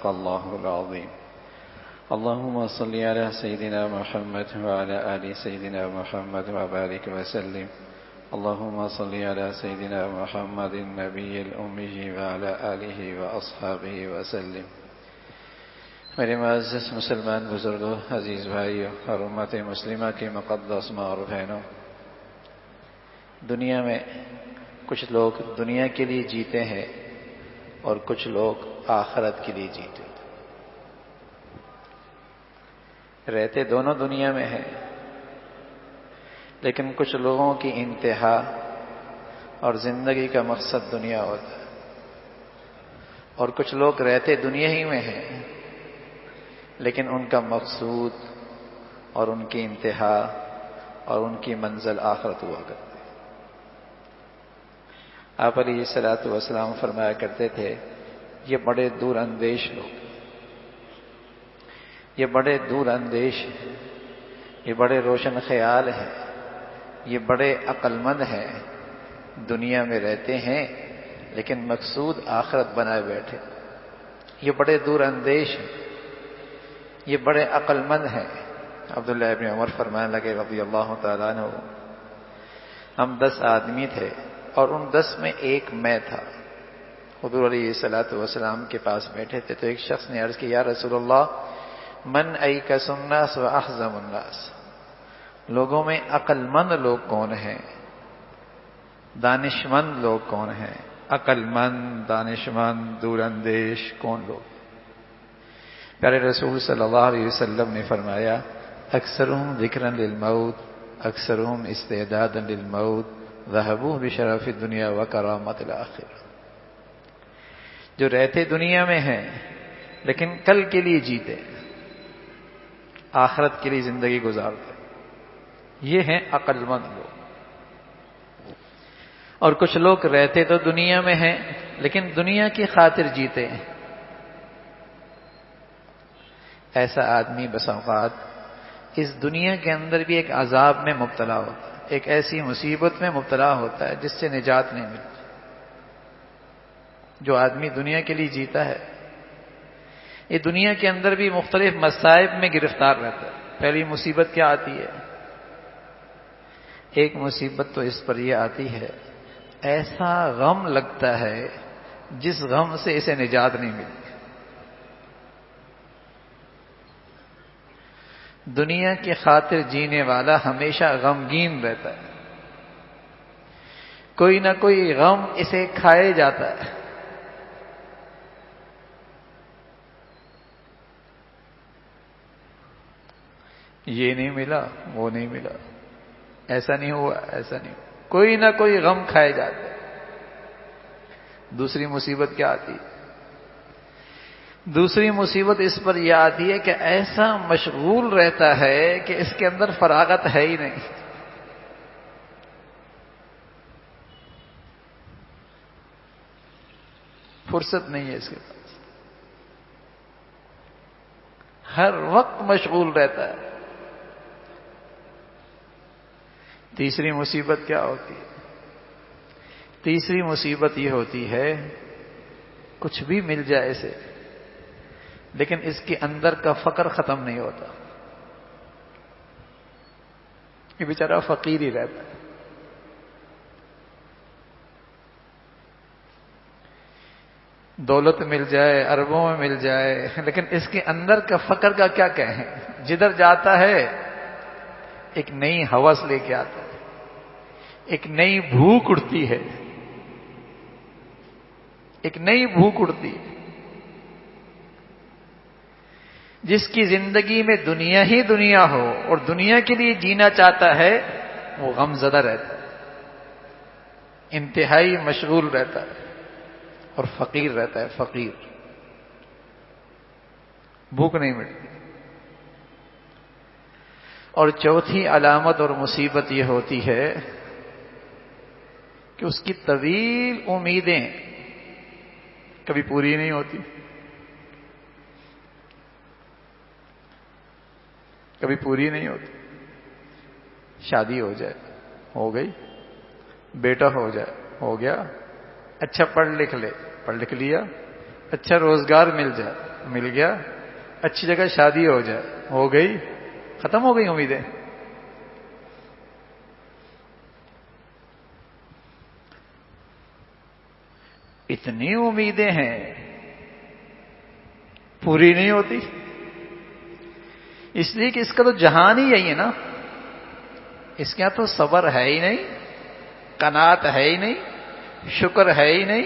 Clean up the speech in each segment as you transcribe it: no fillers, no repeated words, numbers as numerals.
الله العظيم. اللهم صل على سيدنا محمد وعلى آل سيدنا محمد وبارك وسلم. اللهم صل على سيدنا محمد النبي الأمي وعلى آله وأصحابه وسلم. میرے معزز مسلمان بزرگوں، عزیز بھائیوں اور امت مسلمہ کے مقدس ماں اور بہنوں، دنیا میں کچھ لوگ دنیا کے لیے جیتے ہیں اور کچھ لوگ آخرت کے لیے جیتے ہیں. رہتے دونوں دنیا میں ہیں، لیکن کچھ لوگوں کی انتہا اور زندگی کا مقصد دنیا ہوتا ہے، اور کچھ لوگ رہتے دنیا ہی میں ہیں لیکن ان کا مقصود اور ان کی انتہا اور ان کی منزل آخرت ہوا کرتی ہے. آپ علیہ الصلوۃ والسلام فرمایا کرتے تھے، یہ بڑے دور اندیش لوگ، یہ بڑے دور اندیش ہیں، یہ بڑے روشن خیال ہیں، یہ بڑے عقل مند ہیں، دنیا میں رہتے ہیں لیکن مقصود آخرت بنائے بیٹھے. یہ بڑے دور اندیش ہیں، یہ بڑے عقل مند ہیں. عبداللہ ابن عمر فرمانے لگے رضی اللہ تعالیٰ عنہ، ہم 10 آدمی تھے اور ان 10 میں ایک میں تھا. حضور علیہ الصلوۃ والسلام کے پاس بیٹھے تھے تو ایک شخص نے عرض کی، یا رسول اللہ، من ایکس الناس و احزم الناس، لوگوں میں عقل مند لوگ کون ہیں، دانشمند لوگ کون ہیں، عقل مند، دانشمند، دور اندیش کون لوگ؟ پیارے رسول صلی اللہ علیہ وسلم نے فرمایا، اکثرهم ذکرا للموت، اکثرهم استعدادا للموت، ذهبوا بشرف الدنیا وکرامت الآخرہ. جو رہتے دنیا میں ہیں لیکن کل کے لیے جیتے، آخرت کے لیے زندگی گزارتے، یہ ہیں عقل مند لوگ. اور کچھ لوگ رہتے تو دنیا میں ہیں لیکن دنیا کی خاطر جیتے ہیں. ایسا آدمی بس اوقات اس دنیا کے اندر بھی ایک عذاب میں مبتلا ہوتا ہے، ایک ایسی مصیبت میں مبتلا ہوتا ہے جس سے نجات نہیں ملتی. جو آدمی دنیا کے لیے جیتا ہے یہ دنیا کے اندر بھی مختلف مصائب میں گرفتار رہتا ہے. پہلی مصیبت کیا آتی ہے؟ ایک مصیبت تو اس پر یہ آتی ہے، ایسا غم لگتا ہے جس غم سے اسے نجات نہیں ملتی. دنیا کی خاطر جینے والا ہمیشہ غمگین رہتا ہے، کوئی نہ کوئی غم اسے کھائے جاتا ہے. یہ نہیں ملا، وہ نہیں ملا، ایسا نہیں ہوا، ایسا نہیں ہوا، کوئی نہ کوئی غم کھائے جاتا ہے. دوسری مصیبت کیا آتی ہے؟ دوسری مصیبت اس پر یہ آتی ہے کہ ایسا مشغول رہتا ہے کہ اس کے اندر فراغت ہے ہی نہیں. فرصت نہیں ہے اس کے پاس، ہر وقت مشغول رہتا ہے. تیسری مصیبت کیا ہوتی ہے؟ تیسری مصیبت یہ ہوتی ہے، کچھ بھی مل جائے اسے لیکن اس کے اندر کا فقر ختم نہیں ہوتا. یہ بیچارہ فقیر ہی رہتا ہے. دولت مل جائے، اربوں میں مل جائے، لیکن اس کے اندر کا فقر کا کیا کہیں. جدھر جاتا ہے ایک نئی ہوس لے کے آتا ہے، ایک نئی بھوک اٹھتی ہے، ایک نئی بھوک اٹھتی ہے. جس کی زندگی میں دنیا ہی دنیا ہو اور دنیا کے لیے جینا چاہتا ہے وہ غم زدہ رہتا ہے، انتہائی مشغول رہتا ہے اور فقیر رہتا ہے. فقیر، بھوک نہیں مٹتی. اور چوتھی علامت اور مصیبت یہ ہوتی ہے کہ اس کی طویل امیدیں کبھی پوری نہیں ہوتی، کبھی پوری نہیں ہوتی. شادی ہو جائے، ہو گئی، بیٹا ہو جائے، ہو گیا، اچھا پڑھ لکھ لے، پڑھ لکھ لیا، اچھا روزگار مل جائے، مل گیا، اچھی جگہ شادی ہو جائے، ہو گئی، ختم ہو گئی امیدیں۔ اتنی امیدیں ہیں پوری نہیں ہوتی، اس لیے کہ اس کا تو جہان ہی یہی ہے نا، اس کے یہاں تو صبر ہے ہی نہیں، قناعت ہے ہی نہیں، شکر ہے ہی نہیں۔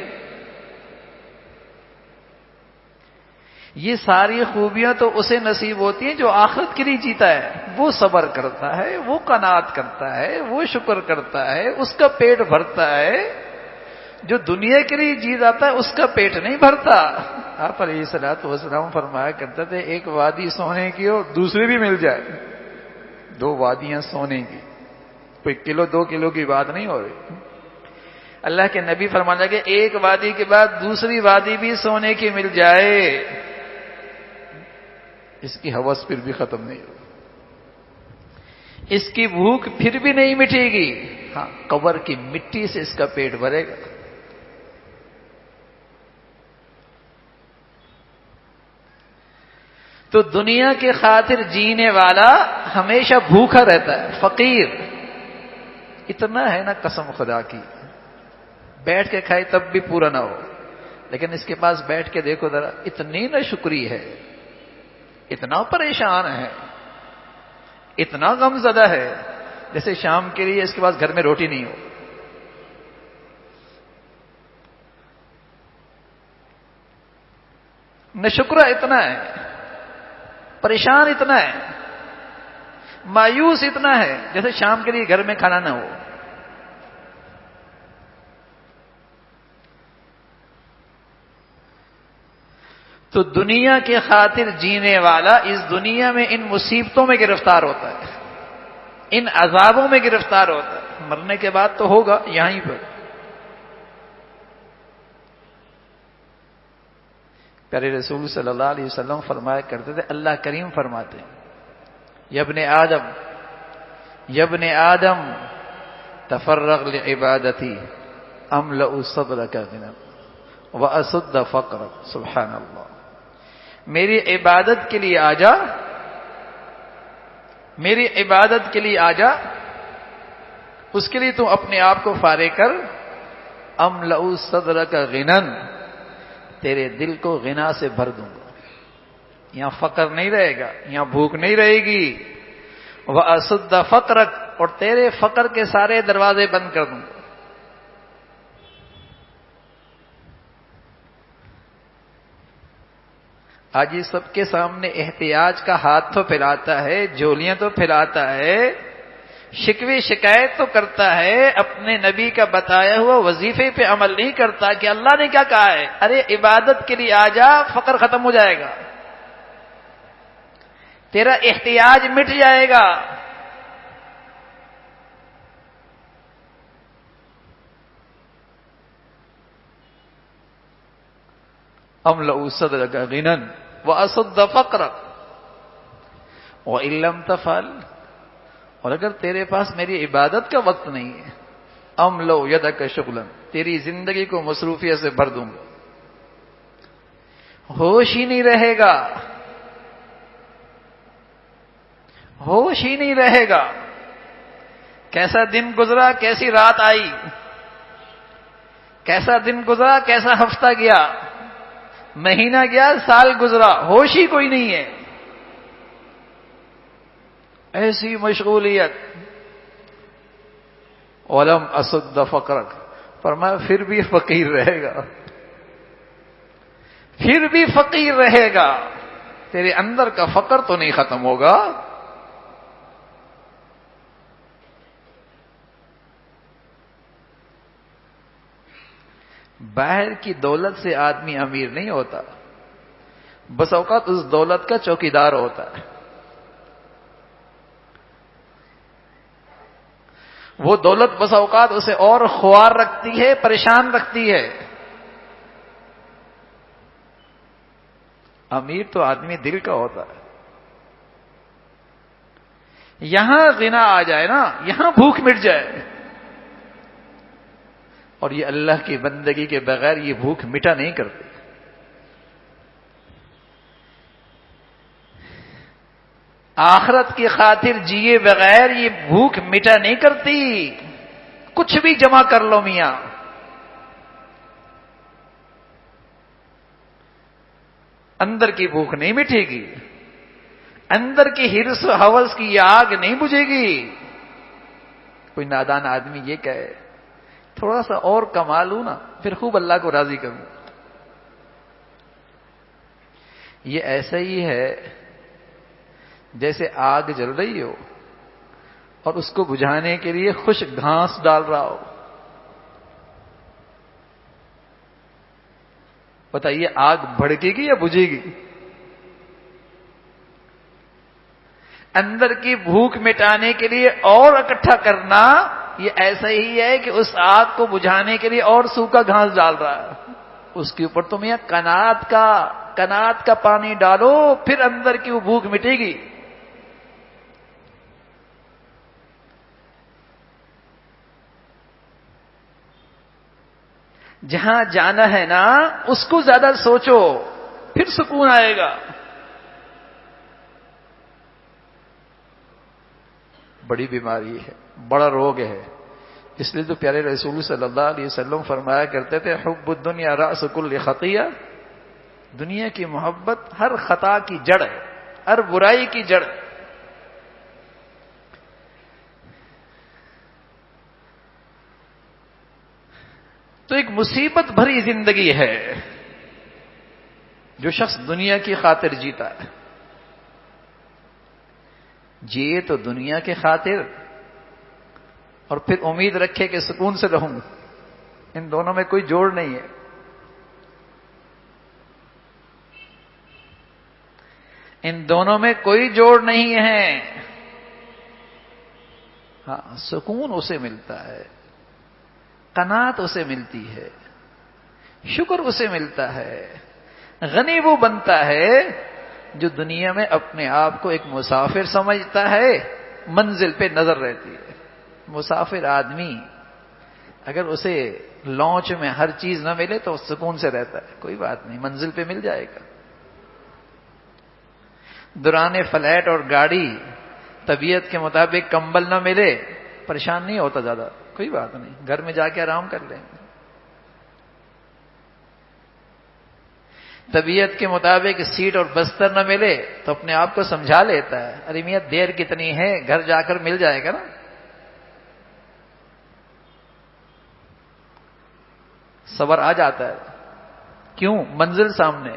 یہ ساری خوبیاں تو اسے نصیب ہوتی ہیں جو آخرت کے لیے جیتا ہے، وہ صبر کرتا ہے، وہ قناعت کرتا ہے، وہ شکر کرتا ہے، اس کا پیٹ بھرتا ہے۔ جو دنیا کے لیے جی جاتا ہے اس کا پیٹ نہیں بھرتا۔ آپ علیہ الصلوۃ والسلام فرمایا کرتے تھے ایک وادی سونے کی ہو دوسری بھی مل جائے، دو وادیاں سونے کی، کوئی کلو دو کلو کی بات نہیں ہو رہی۔ اللہ کے نبی فرمانے لگے ایک وادی کے بعد دوسری وادی بھی سونے کی مل جائے، اس کی ہوس پھر بھی ختم نہیں ہوگی، اس کی بھوک پھر بھی نہیں مٹے گی، ہاں قبر کی مٹی سے اس کا پیٹ بھرے گا۔ تو دنیا کی خاطر جینے والا ہمیشہ بھوکا رہتا ہے، فقیر اتنا ہے نا، قسم خدا کی بیٹھ کے کھائے تب بھی پورا نہ ہو، لیکن اس کے پاس بیٹھ کے دیکھو ذرا، اتنی نہ شکری ہے، اتنا پریشان ہے، اتنا غم زدہ ہے، جیسے شام کے لیے اس کے پاس گھر میں روٹی نہیں ہو۔ نہ شکرہ اتنا ہے، پریشان اتنا ہے، مایوس اتنا ہے جیسے شام کے لیے گھر میں کھانا نہ ہو۔ تو دنیا کے خاطر جینے والا اس دنیا میں ان مصیبتوں میں گرفتار ہوتا ہے، ان عذابوں میں گرفتار ہوتا ہے، مرنے کے بعد تو ہوگا یہیں پر۔ پیارے رسول صلی اللہ علیہ وسلم فرمایا کرتے تھے، اللہ کریم فرماتے ہیں یا ابن آدم تفرغ لعبادتی املأ صدرک غنا واسد فقرک، سبحان اللہ، میری عبادت کے لیے آ جا، میری عبادت کے لیے آ جا، اس کے لیے تو اپنے آپ کو فارغ کر، املأ صدرک غنا، تیرے دل کو غنا سے بھر دوں گا، یہاں فقر نہیں رہے گا، یہاں بھوک نہیں رہے گی، وَأَسُدَّ فَقْرَكَ، اور تیرے فقر کے سارے دروازے بند کر دوں گا۔ آج یہ سب کے سامنے احتیاج کا ہاتھ تو پھیلاتا ہے، جھولیاں تو پھیلاتا ہے، شکوے شکایت تو کرتا ہے، اپنے نبی کا بتایا ہوا وظیفے پہ عمل نہیں کرتا کہ اللہ نے کیا کہا ہے، ارے عبادت کے لیے آ جا، فقر ختم ہو جائے گا، تیرا احتیاج مٹ جائے گا۔ املأ صدرک غنا واسد فقرک وان لم تفعل، اور اگر تیرے پاس میری عبادت کا وقت نہیں ہے، املأ یدک شغلا، تیری زندگی کو مصروفیت سے بھر دوں گا، ہوش ہی نہیں رہے گا، ہوش ہی نہیں رہے گا، کیسا دن گزرا، کیسی رات آئی، کیسا دن گزرا، کیسا ہفتہ گیا، مہینہ گیا، سال گزرا، ہوش ہی کوئی نہیں ہے، ایسی مشغولیت۔ وَلَمْ أَسُدَّ فَقْرَكَ، فرمایا پھر بھی فقیر رہے گا، پھر بھی فقیر رہے گا، تیرے اندر کا فقر تو نہیں ختم ہوگا۔ باہر کی دولت سے آدمی امیر نہیں ہوتا، بس اوقات اس دولت کا چوکیدار ہوتا ہے۔ وہ دولت بس اوقات اسے اور خوار رکھتی ہے، پریشان رکھتی ہے۔ امیر تو آدمی دل کا ہوتا ہے۔ یہاں غنا آ جائے نا، یہاں بھوک مٹ جائے، اور یہ اللہ کی بندگی کے بغیر یہ بھوک مٹا نہیں کرتے۔ آخرت کی خاطر جیے بغیر یہ بھوک مٹا نہیں کرتی. کچھ بھی جمع کر لو میاں. اندر کی بھوک نہیں مٹے گی، اندر کی ہرس و ہوس کی یہ آگ نہیں بجھے گی. کوئی نادان آدمی یہ کہے تھوڑا سا اور کما لوں نا پھر خوب اللہ کو راضی کروں. یہ ایسا ہی ہے جیسے آگ جل رہی ہو اور اس کو بجھانے کے لیے خشک گھاس ڈال رہا ہو. بتائیے آگ بھڑکے گی یا بجھے گی؟ اندر کی بھوک مٹانے کے لیے اور اکٹھا کرنا یہ ایسا ہی ہے کہ اس آگ کو بجھانے کے لیے اور سوکھا گھاس ڈال رہا ہے. اس کے اوپر تم یہ کنات کا پانی ڈالو پھر اندر کی وہ بھوک مٹے گی. جہاں جانا ہے نا اس کو زیادہ سوچو پھر سکون آئے گا. بڑی بیماری ہے، بڑا روگ ہے. اس لیے تو پیارے رسول صلی اللہ علیہ وسلم فرمایا کرتے تھے حب الدنیا رأس کل خطیہ. دنیا کی محبت ہر خطا کی جڑ ہے، ہر برائی کی جڑ. تو ایک مصیبت بھری زندگی ہے جو شخص دنیا کی خاطر جیتا ہے. جیے تو دنیا کے خاطر اور پھر امید رکھے کہ سکون سے رہوں. ان دونوں میں کوئی جوڑ نہیں ہے. ان دونوں میں کوئی جوڑ نہیں ہے. ہاں سکون اسے ملتا ہے، قناعت اسے ملتی ہے، شکر اسے ملتا ہے. غنی وہ بنتا ہے جو دنیا میں اپنے آپ کو ایک مسافر سمجھتا ہے، منزل پہ نظر رہتی ہے. مسافر آدمی اگر اسے لانچ میں ہر چیز نہ ملے تو سکون سے رہتا ہے، کوئی بات نہیں منزل پہ مل جائے گا. دوران فلیٹ اور گاڑی طبیعت کے مطابق کمبل نہ ملے پریشان نہیں ہوتا زیادہ، کوئی بات نہیں، گھر میں جا کے آرام کر لیں. طبیعت کے مطابق سیٹ اور بستر نہ ملے تو اپنے آپ کو سمجھا لیتا ہے ارے میاں دیر کتنی ہے، گھر جا کر مل جائے گا نا. صبر آ جاتا ہے. کیوں؟ منزل سامنے.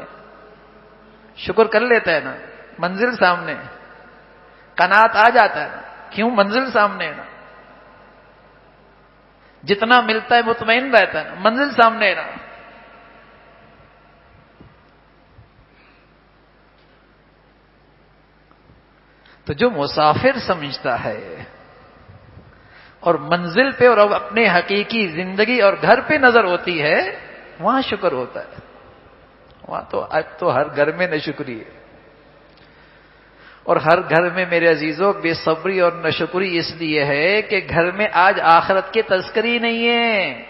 شکر کر لیتا ہے نا، منزل سامنے. قناعت آ جاتا ہے نا، کیوں؟ منزل سامنے ہے نا. جتنا ملتا ہے مطمئن رہتا ہے نا، منزل سامنے ہے نا. تو جو مسافر سمجھتا ہے اور منزل پہ اور اپنے حقیقی زندگی اور گھر پہ نظر ہوتی ہے وہاں شکر ہوتا ہے. وہاں تو آج تو ہر گھر میں ناشکری ہے، اور ہر گھر میں میرے عزیزوں بے صبری اور ناشکری اس لیے ہے کہ گھر میں آج آخرت کے تذکری نہیں ہے.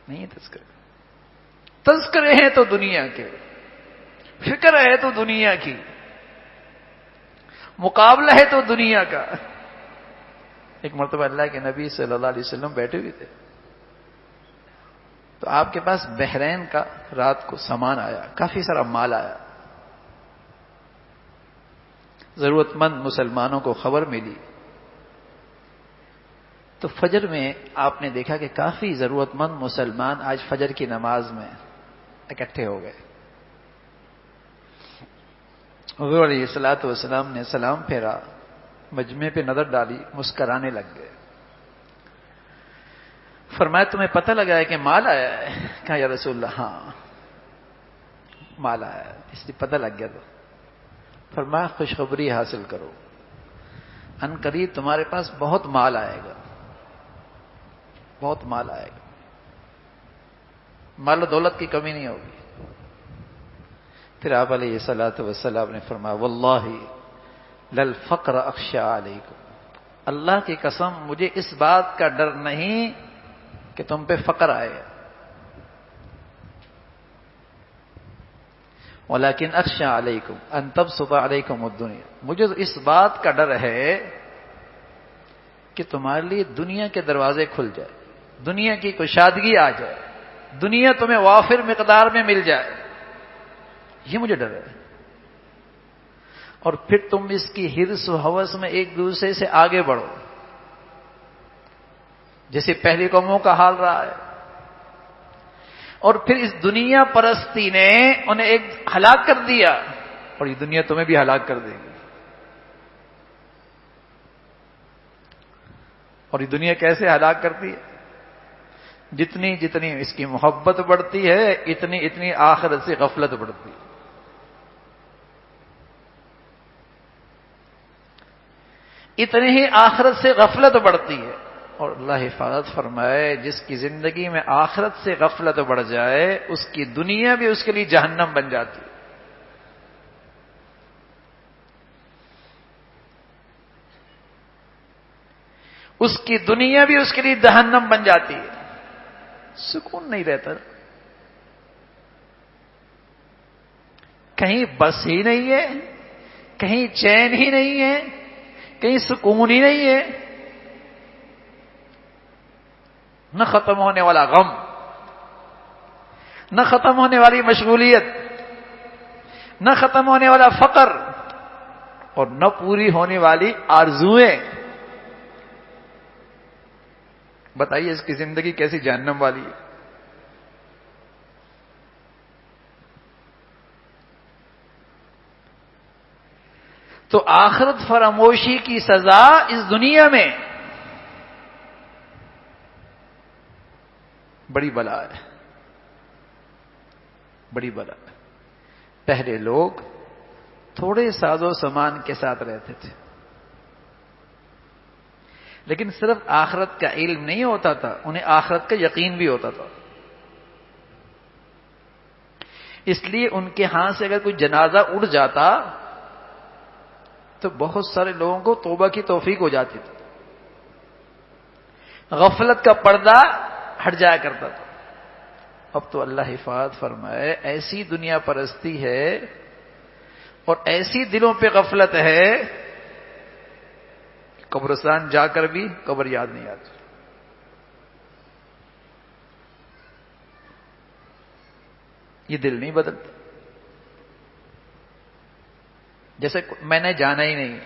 نہیں ہے تذکرے ہیں تو دنیا کے، فکر ہے تو دنیا کی، مقابلہ ہے تو دنیا کا. ایک مرتبہ اللہ کے نبی صلی اللہ علیہ وسلم بیٹھے ہوئے تھے تو آپ کے پاس بحرین کا رات کو سامان آیا، کافی سارا مال آیا. ضرورت مند مسلمانوں کو خبر ملی تو فجر میں آپ نے دیکھا کہ کافی ضرورت مند مسلمان آج فجر کی نماز میں اکٹھے ہو گئے. حضور علیہ الصلوۃ والسلام نے سلام پھیرا، مجمع پہ نظر ڈالی، مسکرانے لگ گئے. فرمایا تمہیں پتہ لگا ہے کہ مال آیا ہے؟ کہا یا رسول اللہ ہاں مال آیا ہے، اس لیے پتہ لگ گیا. تو فرمایا خوشخبری حاصل کرو، ان قریب تمہارے پاس بہت مال آئے گا، بہت مال آئے گا، مال و دولت کی کمی نہیں ہوگی. پھر آپ علیہ الصلوۃ والسلام نے فرمایا واللہ للفقر اخشى علیکم، اللہ کی قسم مجھے اس بات کا ڈر نہیں کہ تم پہ فقر آئے. ولیکن اخشی علیکم ان تبسط علیکم الدنیا، مجھے تو اس بات کا ڈر ہے کہ تمہارے لیے دنیا کے دروازے کھل جائے، دنیا کی کشادگی آ جائے، دنیا تمہیں وافر مقدار میں مل جائے، یہ مجھے ڈر ہے، اور پھر تم اس کی حرص و ہوس میں ایک دوسرے سے آگے بڑھو، جیسے پہلی قوموں کا حال رہا ہے، اور پھر اس دنیا پرستی نے انہیں ایک ہلاک کر دیا، اور یہ دنیا تمہیں بھی ہلاک کر دے گی۔ اور یہ دنیا کیسے ہلاک کرتی ہے؟ جتنی جتنی اس کی محبت بڑھتی ہے، اتنی اتنی آخرت سے غفلت بڑھتی ہے۔ اتنی ہی آخرت سے غفلت بڑھتی ہے، اور اللہ حفاظت فرمائے جس کی زندگی میں آخرت سے غفلت بڑھ جائے، اس کی دنیا بھی اس کے لیے جہنم بن جاتی ہے۔ اس کی دنیا بھی اس کے لیے جہنم بن جاتی ہے، سکون نہیں رہتا، کہیں بس ہی نہیں ہے، کہیں چین ہی نہیں ہے، کہیں سکون ہی نہیں ہے، نہ ختم ہونے والا غم، نہ ختم ہونے والی مشغولیت، نہ ختم ہونے والا فقر، اور نہ پوری ہونے والی آرزوئیں۔ بتائیے اس کی زندگی کیسی جہنم والی ہے۔ تو آخرت فراموشی کی سزا اس دنیا میں بڑی بلا ہے، بڑی بلا ہے۔ پہلے لوگ تھوڑے ساز و سامان کے ساتھ رہتے تھے، لیکن صرف آخرت کا علم نہیں ہوتا تھا، انہیں آخرت کا یقین بھی ہوتا تھا۔ اس لیے ان کے ہاتھ سے اگر کوئی جنازہ اڑ جاتا تو بہت سارے لوگوں کو توبہ کی توفیق ہو جاتی تھی، غفلت کا پردہ ہٹ جایا کرتا تھا۔ اب تو اللہ حفاظت فرمائے ایسی دنیا پرستی ہے اور ایسی دلوں پہ غفلت ہے، قبرستان جا کر بھی قبر یاد نہیں آتی۔ یہ دل نہیں بدلتا، جیسے میں نے جانا ہی نہیں۔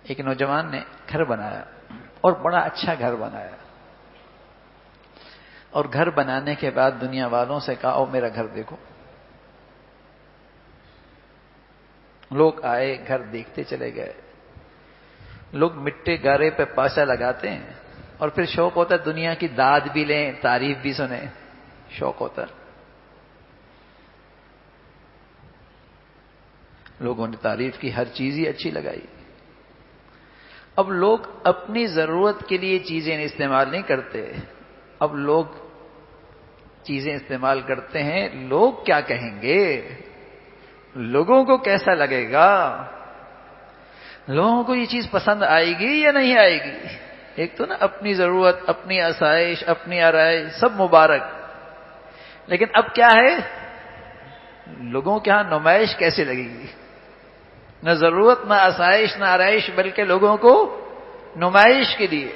ایک نوجوان نے گھر بنایا اور بڑا اچھا گھر بنایا، اور گھر بنانے کے بعد دنیا والوں سے کہا او میرا گھر دیکھو۔ لوگ آئے، گھر دیکھتے چلے گئے، لوگ مٹی گارے پہ پاسا لگاتے ہیں، اور پھر شوق ہوتا ہے دنیا کی داد بھی لیں، تعریف بھی سنیں، شوق ہوتا ہے۔ لوگوں نے تعریف کی، ہر چیز ہی اچھی لگائی۔ اب لوگ اپنی ضرورت کے لیے چیزیں استعمال نہیں کرتے، اب لوگ چیزیں استعمال کرتے ہیں لوگ کیا کہیں گے، لوگوں کو کیسا لگے گا، لوگوں کو یہ چیز پسند آئے گی یا نہیں آئے گی۔ ایک تو نا اپنی ضرورت، اپنی آسائش، اپنی آرائش سب مبارک، لیکن اب کیا ہے، لوگوں کے ہاں نمائش کیسے لگے گی، نہ ضرورت، نہ آسائش، نہ آرائش، بلکہ لوگوں کو نمائش کے لیے۔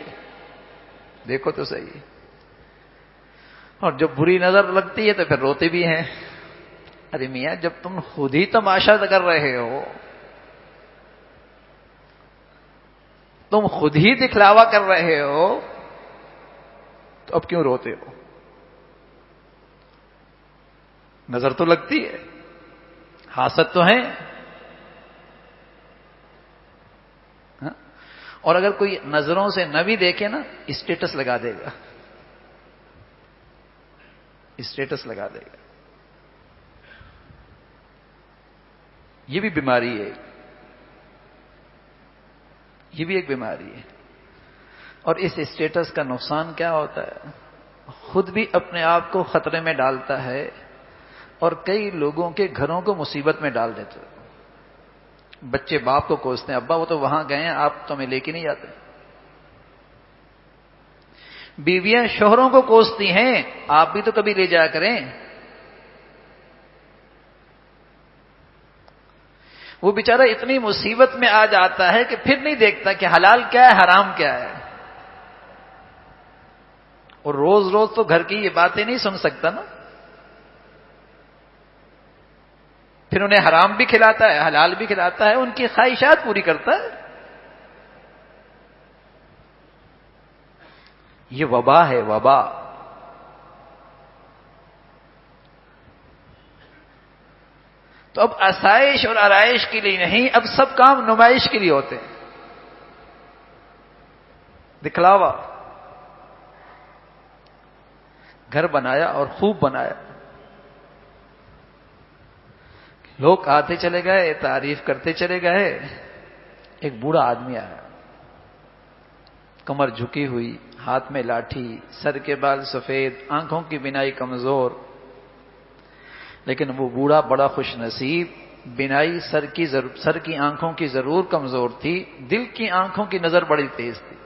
دیکھو تو صحیح، اور جب بری نظر لگتی ہے تو پھر روتے بھی ہیں۔ ارے میاں جب تم خود ہی تماشا کر رہے ہو، تم خود ہی دکھلاوا کر رہے ہو، تو اب کیوں روتے ہو؟ نظر تو لگتی ہے، حاسد تو ہیں، اور اگر کوئی نظروں سے نہ بھی دیکھے نا، اسٹیٹس لگا دے گا، اسٹیٹس لگا دے گا۔ یہ بھی بیماری ہے، یہ بھی ایک بیماری ہے۔ اور اس اسٹیٹس کا نقصان کیا ہوتا ہے، خود بھی اپنے آپ کو خطرے میں ڈالتا ہے، اور کئی لوگوں کے گھروں کو مصیبت میں ڈال دیتے ہیں۔ بچے باپ کو کوستے ہیں، ابا وہ تو وہاں گئے ہیں، آپ تو ہمیں لے کے نہیں جاتے۔ بیویاں شوہروں کو کوستی ہیں، آپ بھی تو کبھی لے جایا کریں۔ وہ بیچارہ اتنی مصیبت میں آ جاتا ہے کہ پھر نہیں دیکھتا کہ حلال کیا ہے حرام کیا ہے. اور روز روز تو گھر کی یہ باتیں نہیں سن سکتا نا. پھر انہیں حرام بھی کھلاتا ہے حلال بھی کھلاتا ہے, ان کی خواہشات پوری کرتا ہے. یہ وبا ہے, وبا. تو اب آسائش اور آرائش کے لیے نہیں, اب سب کام نمائش کے لیے ہوتے ہیں, دکھلاوا. گھر بنایا اور خوب بنایا, لوگ آتے چلے گئے, تعریف کرتے چلے گئے. ایک بوڑھا آدمی آیا, کمر جھکی ہوئی, ہاتھ میں لاٹھی, سر کے بال سفید, آنکھوں کی بینائی کمزور. لیکن وہ بوڑھا بڑا خوش نصیب, بینائی سر کی آنکھوں کی ضرور کمزور تھی, دل کی آنکھوں کی نظر بڑی تیز تھی.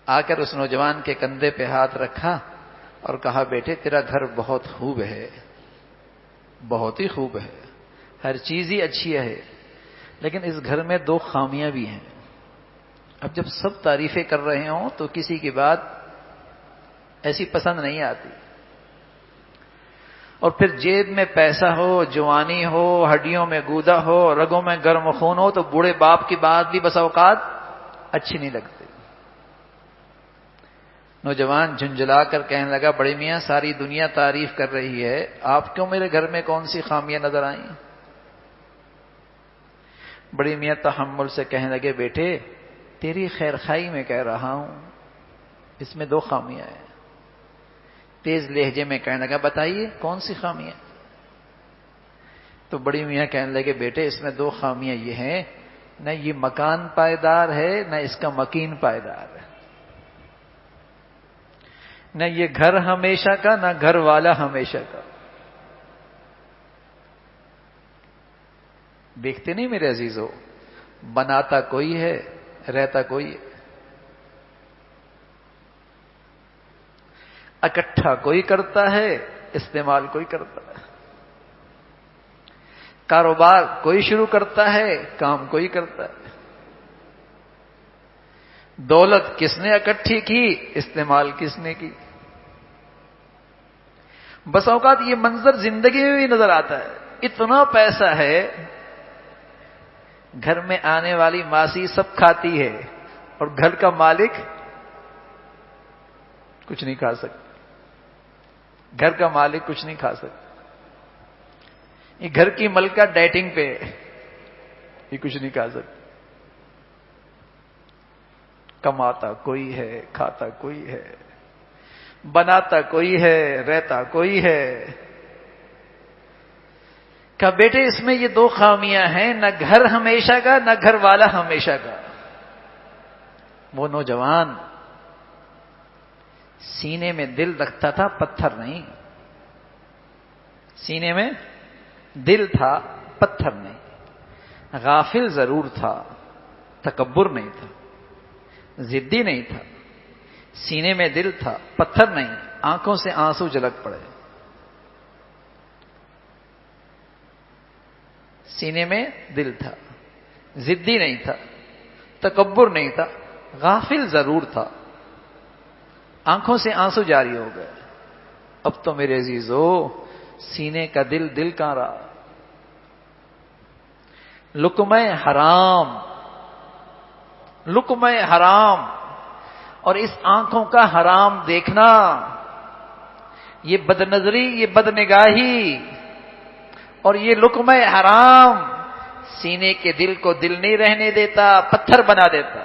آ کر اس نوجوان کے کندھے پہ ہاتھ رکھا اور کہا, بیٹے تیرا گھر بہت خوب ہے, بہت ہی خوب ہے, ہر چیز ہی اچھی ہے, لیکن اس گھر میں 2 خامیاں بھی ہیں. اب جب سب تعریفیں کر رہے ہوں تو کسی کی بات ایسی پسند نہیں آتی. اور پھر جیب میں پیسہ ہو, جوانی ہو, ہڈیوں میں گودا ہو, رگوں میں گرم خون ہو, تو بوڑھے باپ کی بات بھی بس اوقات اچھی نہیں لگتی. نوجوان جھنجھلا کر کہنے لگا, بڑے میاں ساری دنیا تعریف کر رہی ہے, آپ کیوں میرے گھر میں کون سی خامیاں نظر آئیں؟ بڑے میاں تحمل سے کہنے لگے, بیٹے تیری خیر خائی میں کہہ رہا ہوں, اس میں 2 خامیاں ہیں. تیز لہجے میں کہنے لگا, بتائیے کون سی خامیاں؟ تو بڑی میاں کہنے لگے, بیٹے اس میں 2 خامیاں یہ ہیں, نہ یہ مکان پائیدار ہے, نہ اس کا مکین پائیدار ہے. نہ یہ گھر ہمیشہ کا, نہ گھر والا ہمیشہ کا. دیکھتے نہیں میرے عزیزو, بناتا کوئی ہے, رہتا کوئی ہے. اکٹھا کوئی کرتا ہے, استعمال کوئی کرتا ہے. کاروبار کوئی شروع کرتا ہے, کام کوئی کرتا ہے. دولت کس نے اکٹھی کی, استعمال کس نے کی. بس اوقات یہ منظر زندگی میں بھی نظر آتا ہے, اتنا پیسہ ہے, گھر میں آنے والی ماسی سب کھاتی ہے, اور گھر کا مالک کچھ نہیں کھا سکتا. گھر کا مالک کچھ نہیں کھا سکتا. یہ گھر کی ملکہ ڈائٹنگ پہ, یہ کچھ نہیں کھا سکتا. کماتا کوئی ہے, کھاتا کوئی ہے, بناتا کوئی ہے, رہتا کوئی ہے. کہا, بیٹے اس میں یہ 2 خامیاں ہیں, نہ گھر ہمیشہ کا, نہ گھر والا ہمیشہ کا. وہ نوجوان سینے میں دل رکھتا تھا, پتھر نہیں. سینے میں دل تھا, پتھر نہیں. غافل ضرور تھا, تکبر نہیں تھا, ضدی نہیں تھا. سینے میں دل تھا, پتھر نہیں. آنکھوں سے آنسو جھلک پڑے. سینے میں دل تھا, ضدی نہیں تھا, تکبر نہیں تھا, غافل ضرور تھا. آنکھوں سے آنسو جاری ہو گئے. اب تو میرے عزیزو سینے کا دل کہاں رہا. لقمہ حرام, لقمہ حرام, اور اس آنکھوں کا حرام دیکھنا, یہ بدنظری, یہ بدنگاہی, اور یہ لقمہ حرام سینے کے دل کو دل نہیں رہنے دیتا, پتھر بنا دیتا.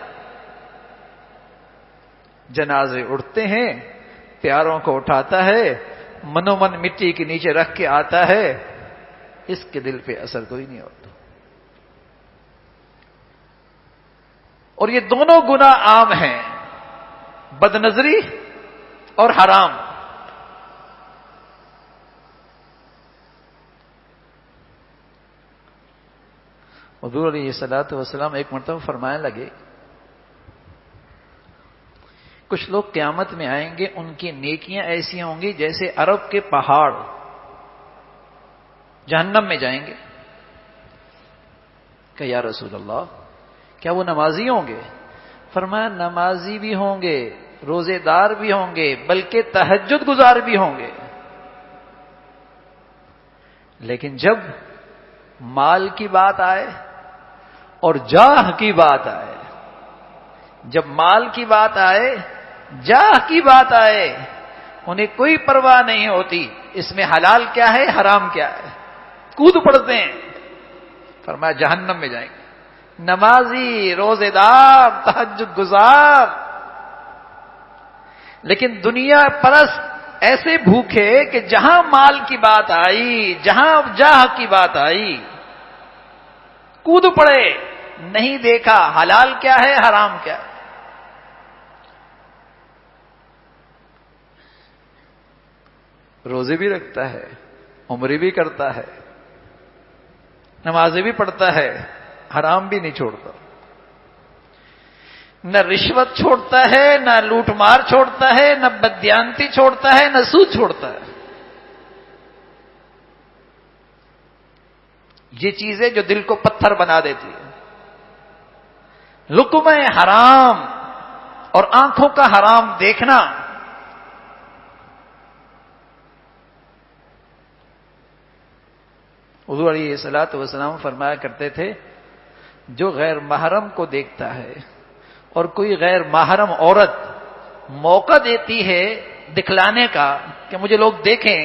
جنازے اٹھتے ہیں, پیاروں کو اٹھاتا ہے, منو من مٹی کے نیچے رکھ کے آتا ہے, اس کے دل پہ اثر کوئی نہیں ہوتا. اور یہ دونوں گناہ عام ہیں, بدنظری اور حرام. حضور علیہ الصلوۃ والسلام ایک مرتبہ فرمانے لگے, کچھ لوگ قیامت میں آئیں گے, ان کی نیکیاں ایسی ہوں گی جیسے عرب کے پہاڑ. جہنم میں جائیں گے. کہ یا رسول اللہ کیا وہ نمازی ہوں گے؟ فرمایا نمازی بھی ہوں گے، روزے دار بھی ہوں گے، بلکہ تہجد گزار بھی ہوں گے، لیکن جب مال کی بات آئے اور جاہ کی بات آئے، جب مال کی بات آئے، جاہ کی بات آئے، انہیں کوئی پرواہ نہیں ہوتی اس میں حلال کیا ہے حرام کیا ہے، کود پڑتے ہیں. فرمایا جہنم میں جائیں گے. نمازی، روزے دار، تہجد گزار، لیکن دنیا پرست ایسے بھوکے کہ جہاں مال کی بات آئی، جہاں جاہ کی بات آئی کود پڑے، نہیں دیکھا حلال کیا ہے حرام کیا ہے. روزے بھی رکھتا ہے، عمرے بھی کرتا ہے، نمازیں بھی پڑھتا ہے، حرام بھی نہیں چھوڑتا، نہ رشوت چھوڑتا ہے، نہ لوٹ مار چھوڑتا ہے، نہ بددیانتی چھوڑتا ہے، نہ سود چھوڑتا ہے. یہ چیزیں جو دل کو پتھر بنا دیتی ہے. لقمہ حرام اور آنکھوں کا حرام دیکھنا، حضور علیہ الصلوۃ والسلام فرمایا کرتے تھے جو غیر محرم کو دیکھتا ہے اور کوئی غیر محرم عورت موقع دیتی ہے دکھلانے کا کہ مجھے لوگ دیکھیں،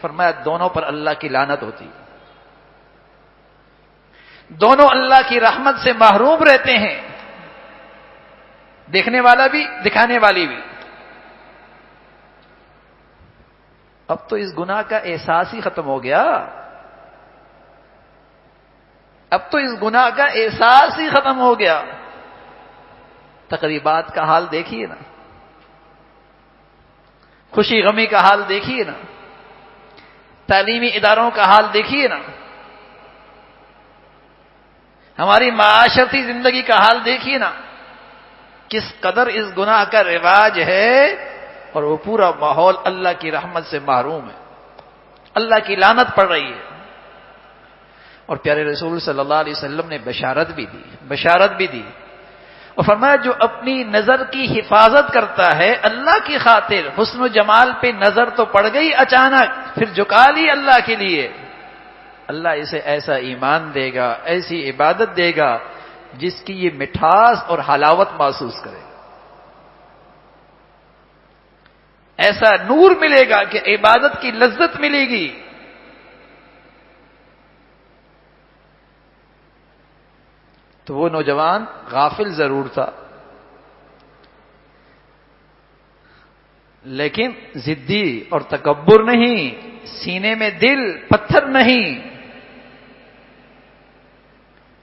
فرمایا دونوں پر اللہ کی لعنت ہوتی، دونوں اللہ کی رحمت سے محروم رہتے ہیں، دیکھنے والا بھی دکھانے والی بھی. اب تو اس گناہ کا احساس ہی ختم ہو گیا، اب تو اس گناہ کا احساس ہی ختم ہو گیا. تقریبات کا حال دیکھیے نا، خوشی غمی کا حال دیکھیے نا، تعلیمی اداروں کا حال دیکھیے نا، ہماری معاشرتی زندگی کا حال دیکھیے نا، کس قدر اس گناہ کا رواج ہے، اور وہ پورا ماحول اللہ کی رحمت سے محروم ہے، اللہ کی لعنت پڑ رہی ہے. اور پیارے رسول صلی اللہ علیہ وسلم نے بشارت بھی دی اور فرمایا جو اپنی نظر کی حفاظت کرتا ہے اللہ کی خاطر، حسن و جمال پہ نظر تو پڑ گئی اچانک، پھر جھکا لی اللہ کے لیے، اللہ اسے ایسا ایمان دے گا، ایسی عبادت دے گا جس کی یہ مٹھاس اور حلاوت محسوس کرے گا، ایسا نور ملے گا کہ عبادت کی لذت ملے گی. تو وہ نوجوان غافل ضرور تھا، لیکن ضدی اور تکبر نہیں، سینے میں دل پتھر نہیں.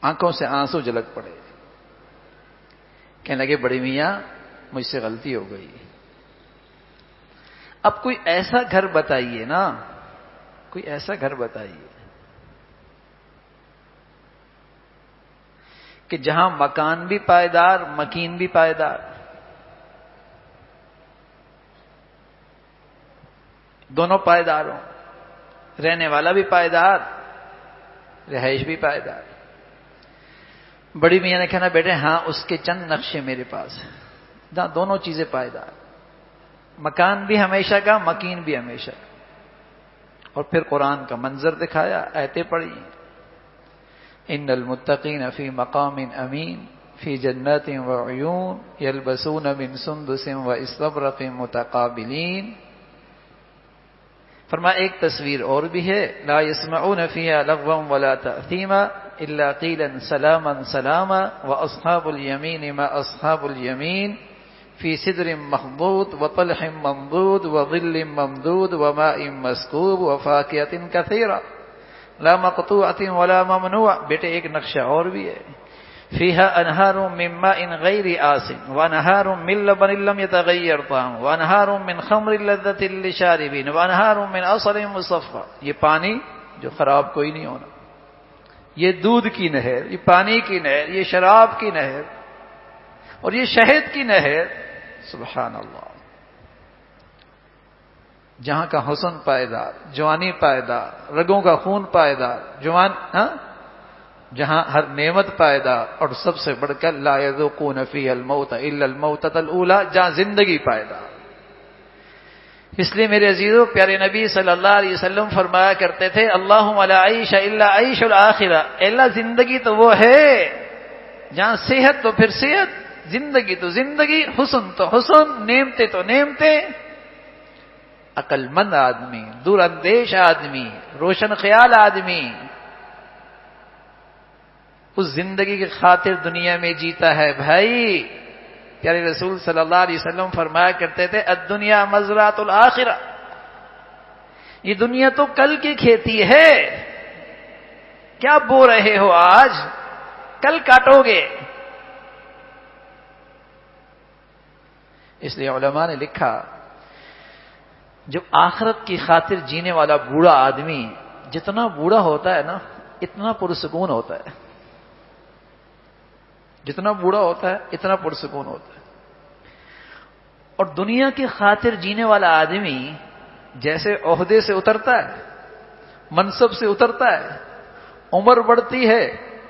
آنکھوں سے آنسو جھلک پڑے، کہنے لگے بڑے میاں مجھ سے غلطی ہو گئی، اب کوئی ایسا گھر بتائیے نا، کوئی ایسا گھر بتائیے کہ جہاں مکان بھی پائیدار، مکین بھی پائیدار، دونوں پائیدار ہوں، رہنے والا بھی پائیدار، رہائش بھی پائیدار. بڑی میاں نے کہنا بیٹے ہاں اس کے چند نقشے میرے پاس ہیں جہاں دونوں چیزیں پائیدار، مکان بھی ہمیشہ کا، مکین بھی ہمیشہ کا. اور پھر قرآن کا منظر دکھایا، آیتیں پڑھی، ان المتقین فی مقام امین فی جنات وعیون یلبسون من سندس واستبرق متقابلین. فرمایا ایک تصویر اور بھی ہے، لا يسمعون فیہا لغوا ولا تأثیما الا قیلا سلاما سلاما واصحاب الیمین ما اصحاب الیمین فی صدر مخضود وطلح منضود وظل ممدود وماء مسکوب وفاکہۃ کثیرہ لا مقطوعۃ ولا ممنوع. بیٹے ایک نقشہ اور بھی ہے، فیہا انہار من ماء غیر آسن وانہار من لبن لم یتغیر طعمہ وانہار من خمر لذۃ للشاربین وانہار من عسل مصفى. یہ پانی جو خراب کوئی نہیں ہونا، یہ دودھ کی نہر، یہ پانی کی نہر، یہ شراب کی نہر، اور یہ شہد کی نہر. سبحان اللہ. جہاں کا حسن پائیدار، جوانی پائیدار، رگوں کا خون پائیدار، جہاں ہر نعمت پائیدار، اور سب سے بڑھ کر لا یذوقون فیہا الموت الا الموتۃ الاولی، جہاں زندگی پائیدار۔ اس لیے میرے عزیزو، پیارے نبی صلی اللہ علیہ وسلم فرمایا کرتے تھے اللہم لا عیش الا عیش الآخرہ، اے اللہ زندگی تو وہ ہے جہاں صحت تو پھر صحت، زندگی تو زندگی، حسن تو حسن، نعمتیں تو نعمتیں۔ عقل مند آدمی، دور اندیش آدمی، روشن خیال آدمی اس زندگی کی خاطر دنیا میں جیتا ہے بھائی۔ پیارے رسول صلی اللہ علیہ وسلم فرمایا کرتے تھے الدنیا مزرعۃ الآخرہ، یہ دنیا تو کل کی کھیتی ہے، کیا بو رہے ہو آج، کل کاٹو گے۔ اس لیے علماء نے لکھا جو آخرت کی خاطر جینے والا بوڑھا آدمی جتنا بوڑھا ہوتا ہے نا اتنا پرسکون ہوتا ہے، جتنا بوڑھا ہوتا ہے اتنا پرسکون ہوتا ہے۔ اور دنیا کی خاطر جینے والا آدمی جیسے عہدے سے اترتا ہے، منصب سے اترتا ہے، عمر بڑھتی ہے،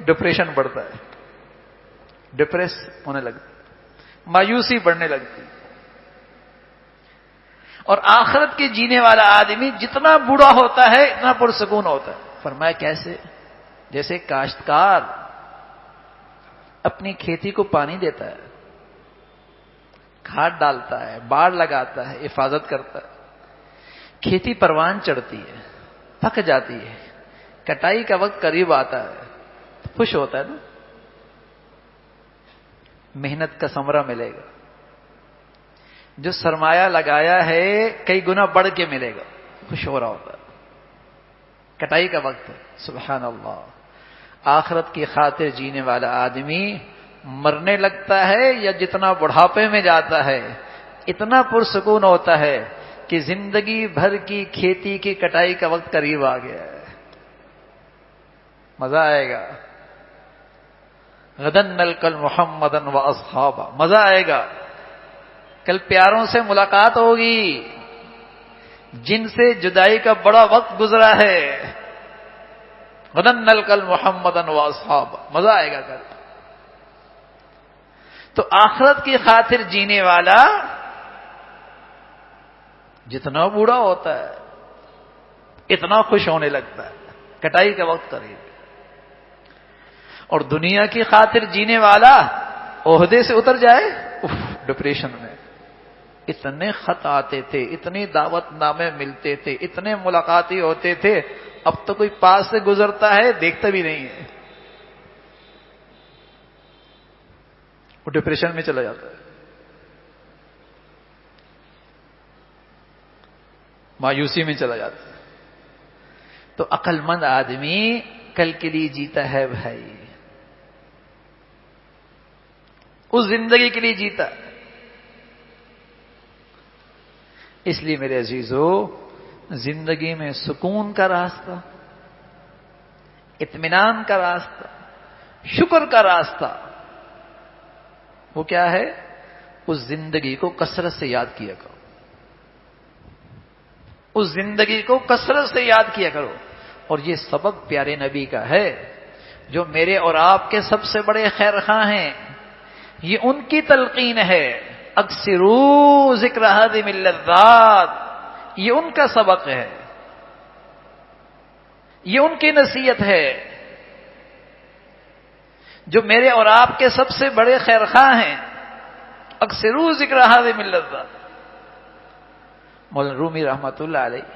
ڈپریشن بڑھتا ہے، ڈپریس ہونے لگتا ہے، مایوسی بڑھنے لگتی ہے۔ اور آخرت کے جینے والا آدمی جتنا بوڑھا ہوتا ہے اتنا پرسکون ہوتا ہے۔ فرمایا کیسے؟ جیسے کاشتکار اپنی کھیتی کو پانی دیتا ہے، کھاد ڈالتا ہے، باڑ لگاتا ہے، حفاظت کرتا ہے، کھیتی پروان چڑھتی ہے، پک جاتی ہے، کٹائی کا وقت قریب آتا ہے، خوش ہوتا ہے نا، محنت کا ثمرہ ملے گا، جو سرمایہ لگایا ہے کئی گنا بڑھ کے ملے گا، خوش ہو رہا ہوتا ہے۔ کٹائی کا وقت ہے، سبحان اللہ۔ آخرت کی خاطر جینے والا آدمی مرنے لگتا ہے یا جتنا بڑھاپے میں جاتا ہے اتنا پرسکون ہوتا ہے کہ زندگی بھر کی کھیتی کی کٹائی کا وقت قریب آ گیا ہے، مزہ آئے گا۔ غدن نلقى محمدا واصحابہ، مزہ آئے گا، کل پیاروں سے ملاقات ہوگی جن سے جدائی کا بڑا وقت گزرا ہے۔ غدن نلقى محمدا واصحابہ، مزہ آئے گا کل۔ تو آخرت کی خاطر جینے والا جتنا بوڑھا ہوتا ہے اتنا خوش ہونے لگتا ہے، کٹائی کا وقت قریب ہے۔ اور دنیا کی خاطر جینے والا عہدے سے اتر جائے، ڈپریشن میں، اتنے خط آتے تھے، اتنے دعوت نامے ملتے تھے، اتنے ملاقاتی ہوتے تھے، اب تو کوئی پاس سے گزرتا ہے دیکھتا بھی نہیں ہے، وہ ڈپریشن میں چلا جاتا ہے، مایوسی میں چلا جاتا ہے۔ تو عقل مند آدمی کل کے لیے جیتا ہے بھائی، اس زندگی کے لیے جیتا ہے۔ اس لیے میرے عزیزو، زندگی میں سکون کا راستہ، اطمینان کا راستہ، شکر کا راستہ وہ کیا ہے؟ اس زندگی کو کثرت سے یاد کیا کرو، اس زندگی کو کثرت سے یاد کیا کرو۔ اور یہ سبق پیارے نبی کا ہے، جو میرے اور آپ کے سب سے بڑے خیر خواہ ہیں، یہ ان کی تلقین ہے، اکثروا ذکر ہذم اللذات، یہ ان کا سبق ہے، یہ ان کی نصیحت ہے، جو میرے اور آپ کے سب سے بڑے خیر خواہ ہیں، اکثروا ذکر ہذم اللذات۔ مولانا رومی رحمۃ اللہ علیہ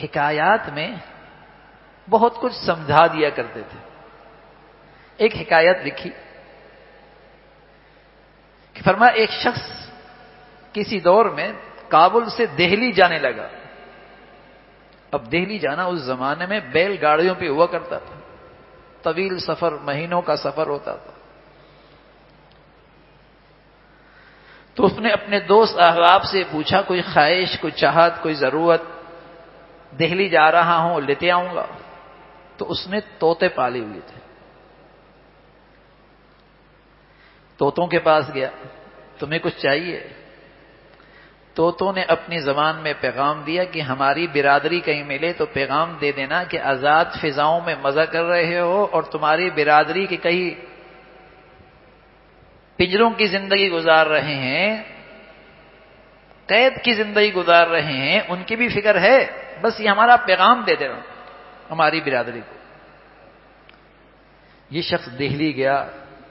حکایات میں بہت کچھ سمجھا دیا کرتے تھے۔ ایک حکایت لکھی کہ فرمایا ایک شخص کسی دور میں کابل سے دہلی جانے لگا۔ اب دہلی جانا اس زمانے میں بیل گاڑیوں پہ ہوا کرتا تھا، طویل سفر، مہینوں کا سفر ہوتا تھا۔ تو اس نے اپنے دوست احباب سے پوچھا، کوئی خواہش، کوئی چاہت، کوئی ضرورت، دہلی جا رہا ہوں لیتے آؤں گا؟ تو اس نے طوطے پالے ہوئے تھے، طوطوں کے پاس گیا، تمہیں کچھ چاہیے؟ طوطوں نے اپنی زبان میں پیغام دیا کہ ہماری برادری کہیں ملے تو پیغام دے دینا کہ آزاد فضاؤں میں مزہ کر رہے ہو اور تمہاری برادری کے کئی پنجروں کی زندگی گزار رہے ہیں، قید کی زندگی گزار رہے ہیں، ان کی بھی فکر ہے، بس یہ ہمارا پیغام دے دینا ہماری برادری کو۔ یہ شخص دہلی گیا،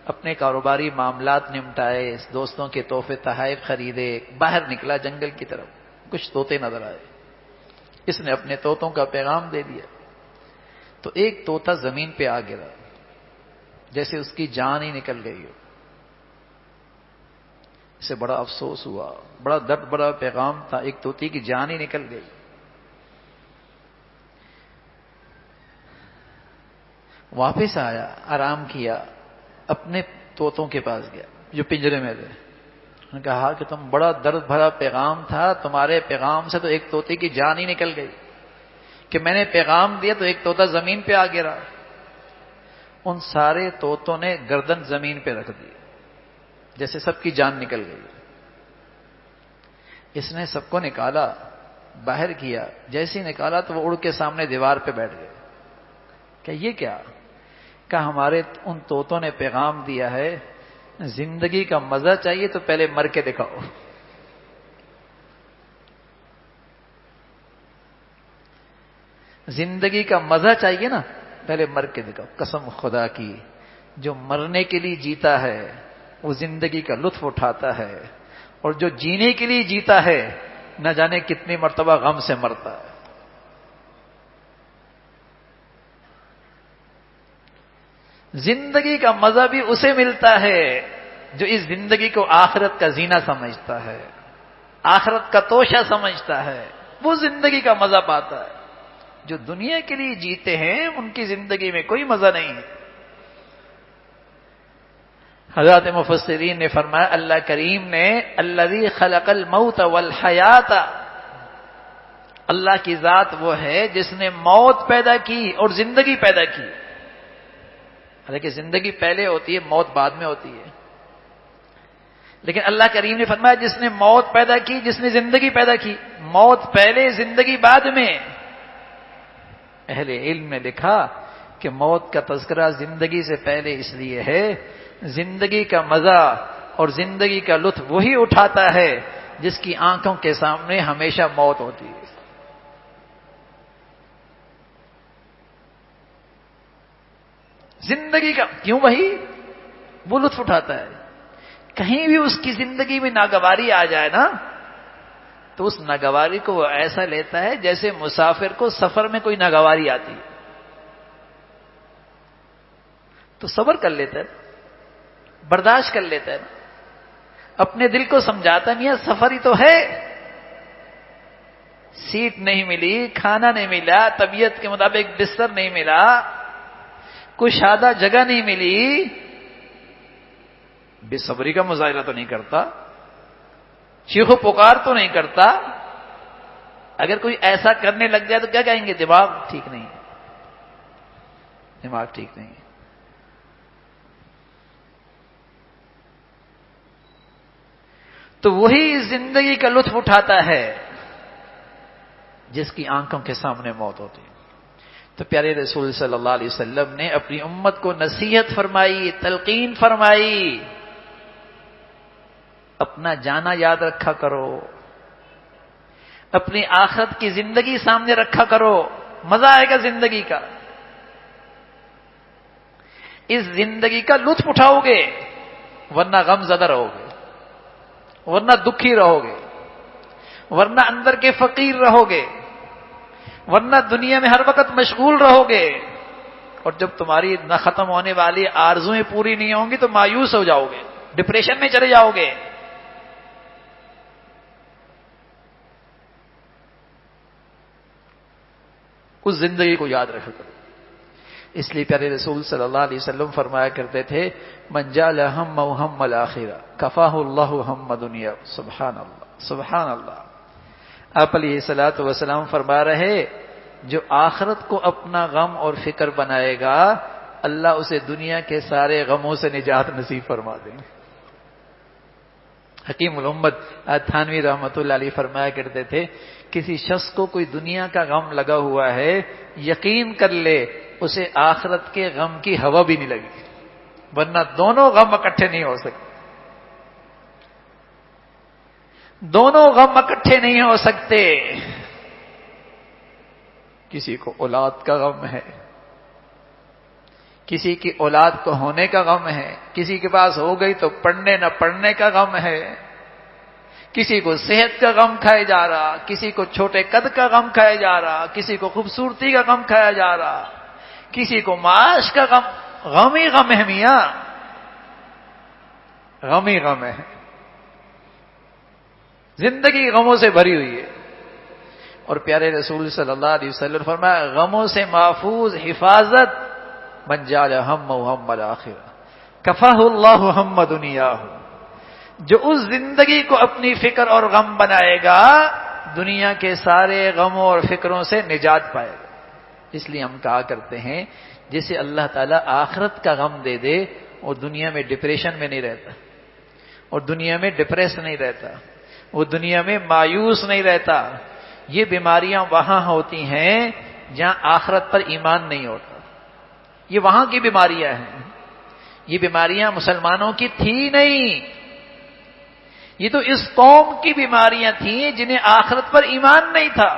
اپنے کاروباری معاملات نمٹائے، دوستوں کے تحفے تحائف خریدے، باہر نکلا جنگل کی طرف، کچھ طوطے نظر آئے، اس نے اپنے طوطوں کا پیغام دے دیا تو ایک طوطا زمین پہ آ گرا، جیسے اس کی جان ہی نکل گئی ہو۔ اسے بڑا افسوس ہوا، بڑا درد بڑا پیغام تھا، ایک طوطی کی جان ہی نکل گئی۔ واپس آیا، آرام کیا، اپنے طوطوں کے پاس گیا جو پنجرے میں تھے، انہوں نے کہا کہ تم بڑا درد بھرا پیغام تھا، تمہارے پیغام سے تو ایک طوطے کی جان ہی نکل گئی، کہ میں نے پیغام دیا تو ایک طوطا زمین پہ آ گرا۔ ان سارے طوطوں نے گردن زمین پہ رکھ دی، جیسے سب کی جان نکل گئی۔ اس نے سب کو نکالا، باہر کیا، جیسے ہی نکالا تو وہ اڑ کے سامنے دیوار پہ بیٹھ گئے۔ کہ یہ کیا؟ کہ ہمارے ان طوطوں نے پیغام دیا ہے زندگی کا مزہ چاہیے تو پہلے مر کے دکھاؤ۔ زندگی کا مزہ چاہیے نا، پہلے مر کے دکھاؤ۔ قسم خدا کی، جو مرنے کے لیے جیتا ہے وہ زندگی کا لطف اٹھاتا ہے، اور جو جینے کے لیے جیتا ہے نہ جانے کتنی مرتبہ غم سے مرتا ہے۔ زندگی کا مزہ بھی اسے ملتا ہے جو اس زندگی کو آخرت کا زینہ سمجھتا ہے، آخرت کا توشہ سمجھتا ہے، وہ زندگی کا مزہ پاتا ہے۔ جو دنیا کے لیے جیتے ہیں ان کی زندگی میں کوئی مزہ نہیں ہے۔ حضرات مفسرین نے فرمایا اللہ کریم نے الذی خلق الموت والحیات، اللہ کی ذات وہ ہے جس نے موت پیدا کی اور زندگی پیدا کی۔ حالانکہ زندگی پہلے ہوتی ہے، موت بعد میں ہوتی ہے، لیکن اللہ کریم نے فرمایا جس نے موت پیدا کی، جس نے زندگی پیدا کی، موت پہلے زندگی بعد میں۔ اہل علم نے لکھا کہ موت کا تذکرہ زندگی سے پہلے اس لیے ہے، زندگی کا مزہ اور زندگی کا لطف وہی اٹھاتا ہے جس کی آنکھوں کے سامنے ہمیشہ موت ہوتی ہے۔ زندگی کا کیوں وہی وہ لطف اٹھاتا ہے۔ کہیں بھی اس کی زندگی میں ناگواری آ جائے نا تو اس ناگواری کو وہ ایسا لیتا ہے جیسے مسافر کو سفر میں کوئی ناگواری آتی ہے، تو صبر کر لیتا ہے، برداشت کر لیتا ہے، اپنے دل کو سمجھاتا نہیں ہے سفر ہی تو ہے، سیٹ نہیں ملی، کھانا نہیں ملا، طبیعت کے مطابق بستر نہیں ملا، کشادہ جگہ نہیں ملی، بے صبری کا مظاہرہ تو نہیں کرتا، چیخو پکار تو نہیں کرتا۔ اگر کوئی ایسا کرنے لگ جائے تو کیا کہیں گے؟ دماغ ٹھیک نہیں ہے، دماغ ٹھیک نہیں ہے۔ تو وہی زندگی کا لطف اٹھاتا ہے جس کی آنکھوں کے سامنے موت ہوتی ہے۔ تو پیارے رسول صلی اللہ علیہ وسلم نے اپنی امت کو نصیحت فرمائی، تلقین فرمائی، اپنا جانا یاد رکھا کرو، اپنی آخرت کی زندگی سامنے رکھا کرو، مزہ آئے گا زندگی کا۔ اس زندگی کا لطف اٹھاؤ گے ورنہ غم زدہ رہو گے، ورنہ دکھی رہو گے، ورنہ اندر کے فقیر رہو گے، ورنہ دنیا میں ہر وقت مشغول رہو گے، اور جب تمہاری نہ ختم ہونے والی آرزویں پوری نہیں ہوں گی تو مایوس ہو جاؤ گے، ڈپریشن میں چلے جاؤ گے۔ اس زندگی کو یاد رکھا کرو۔ اس لیے پیارے رسول صلی اللہ علیہ وسلم فرمایا کرتے تھے من جعل همه هم الاخرہ کفاہ اللہ ہم دنیا۔ سبحان اللہ، سبحان اللہ۔ آپ علیہ الصلوۃ والسلام فرما رہے جو آخرت کو اپنا غم اور فکر بنائے گا اللہ اسے دنیا کے سارے غموں سے نجات نصیب فرما دیں گے۔ حکیم الامت تھانوی رحمۃ اللہ علیہ فرمایا کرتے تھے کسی شخص کو کوئی دنیا کا غم لگا ہوا ہے، یقین کر لے اسے آخرت کے غم کی ہوا بھی نہیں لگی، ورنہ دونوں غم اکٹھے نہیں ہو سکتے، دونوں غم اکٹھے نہیں ہو سکتے۔ کسی کو اولاد کا غم ہے، کسی کی اولاد کو ہونے کا غم ہے، کسی کے پاس ہو گئی تو پڑھنے نہ پڑھنے کا غم ہے، کسی کو صحت کا غم کھایا جا رہا، کسی کو چھوٹے قد کا غم کھایا جا رہا، کسی کو خوبصورتی کا غم کھایا جا رہا، کسی کو معاش کا غم، غم ہی غم ہے میاں، غم ہی غم ہے، زندگی غموں سے بھری ہوئی ہے۔ اور پیارے رسول صلی اللہ علیہ وسلم فرمایا غموں سے محفوظ حفاظت من جعل ہمہ ہم الآخرہ کفاہ اللہ ہم دنیاہ، جو اس زندگی کو اپنی فکر اور غم بنائے گا دنیا کے سارے غموں اور فکروں سے نجات پائے گا۔ اس لیے ہم کہا کرتے ہیں جسے اللہ تعالیٰ آخرت کا غم دے دے وہ دنیا میں ڈپریشن میں نہیں رہتا، اور دنیا میں ڈپریس نہیں رہتا، وہ دنیا میں مایوس نہیں رہتا۔ یہ بیماریاں وہاں ہوتی ہیں جہاں آخرت پر ایمان نہیں ہوتا، یہ وہاں کی بیماریاں ہیں، یہ بیماریاں مسلمانوں کی تھی نہیں، یہ تو اس قوم کی بیماریاں تھیں جنہیں آخرت پر ایمان نہیں تھا،